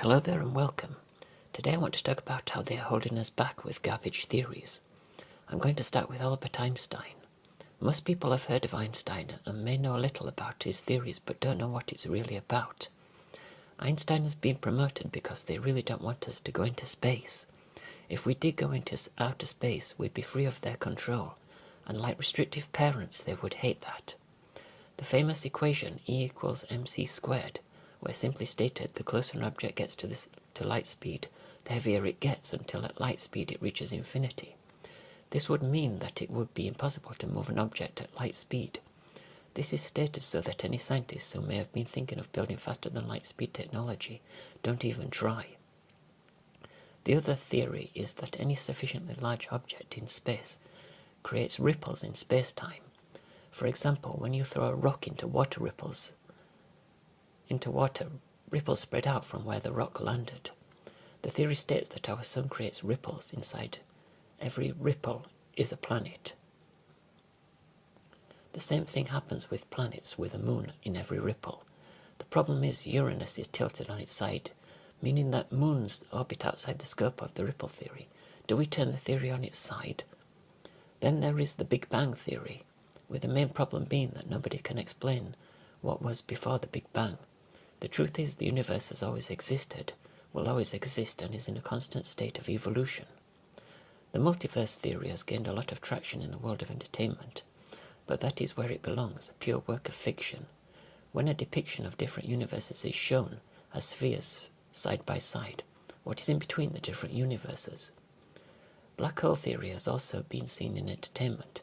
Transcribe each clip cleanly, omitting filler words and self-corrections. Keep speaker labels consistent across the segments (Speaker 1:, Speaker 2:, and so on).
Speaker 1: Hello there and welcome. Today I want to talk about how they are holding us back with garbage theories. I'm going to start with Albert Einstein. Most people have heard of Einstein and may know a little about his theories but don't know what it's really about. Einstein has been promoted because they really don't want us to go into space. If we did go into outer space, we'd be free of their control, and like restrictive parents, they would hate that. The famous equation E equals mc squared, where simply stated the closer an object gets to light speed, the heavier it gets until at light speed it reaches infinity. This would mean that it would be impossible to move an object at light speed. This is stated so that any scientists who may have been thinking of building faster than light speed technology don't even try. The other theory is that any sufficiently large object in space creates ripples in space-time. For example, when you throw a rock into water, ripples spread out from where the rock landed. The theory states that our sun creates ripples inside. Every ripple is a planet. The same thing happens with planets, with a moon in every ripple. The problem is Uranus is tilted on its side, meaning that moons orbit outside the scope of the ripple theory. Do we turn the theory on its side? Then there is the Big Bang theory, with the main problem being that nobody can explain what was before the Big Bang. The truth is the universe has always existed, will always exist, and is in a constant state of evolution. The multiverse theory has gained a lot of traction in the world of entertainment, but that is where it belongs, a pure work of fiction. When a depiction of different universes is shown as spheres side by side, what is in between the different universes? Black hole theory has also been seen in entertainment,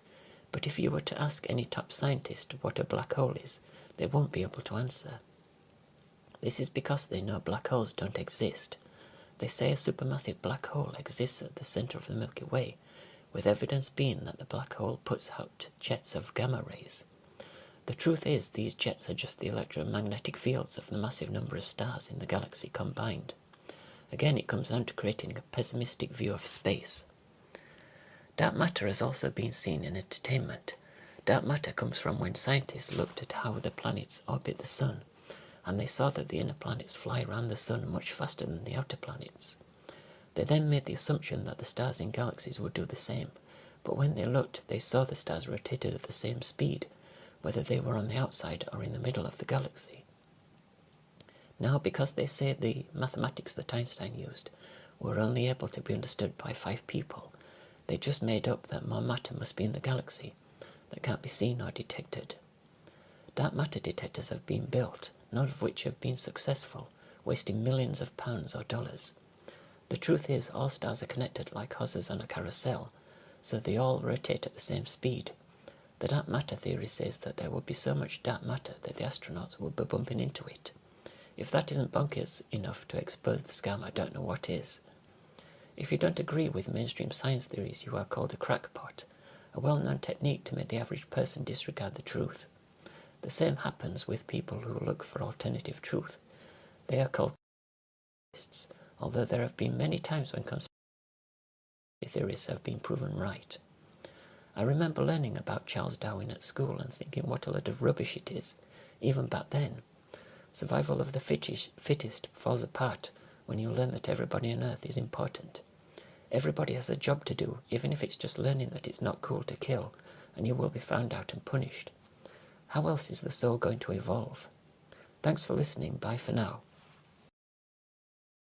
Speaker 1: but if you were to ask any top scientist what a black hole is, they won't be able to answer. This is because they know black holes don't exist. They say a supermassive black hole exists at the center of the Milky Way, with evidence being that the black hole puts out jets of gamma rays. The truth is these jets are just the electromagnetic fields of the massive number of stars in the galaxy combined. Again, it comes down to creating a pessimistic view of space. Dark matter has also been seen in entertainment. Dark matter comes from when scientists looked at how the planets orbit the sun, and they saw that the inner planets fly around the sun much faster than the outer planets. They then made the assumption that the stars in galaxies would do the same, but when they looked, they saw the stars rotated at the same speed, whether they were on the outside or in the middle of the galaxy. Now, because they say the mathematics that Einstein used were only able to be understood by 5 people, they just made up that more matter must be in the galaxy that can't be seen or detected. Dark matter detectors have been built, none of which have been successful, wasting millions of pounds or dollars. The truth is, all stars are connected like horses on a carousel, so they all rotate at the same speed. The dark matter theory says that there would be so much dark matter that the astronauts would be bumping into it. If that isn't bonkers enough to expose the scam, I don't know what is. If you don't agree with mainstream science theories, you are called a crackpot, a well-known technique to make the average person disregard the truth. The same happens with people who look for alternative truth. They are called conspiracists, although there have been many times when conspiracy theories have been proven right. I remember learning about Charles Darwin at school and thinking what a load of rubbish it is, even back then. Survival of the fittest falls apart when you learn that everybody on Earth is important. Everybody has a job to do, even if it's just learning that it's not cool to kill, and you will be found out and punished. How else is the soul going to evolve? Thanks for listening. Bye for now.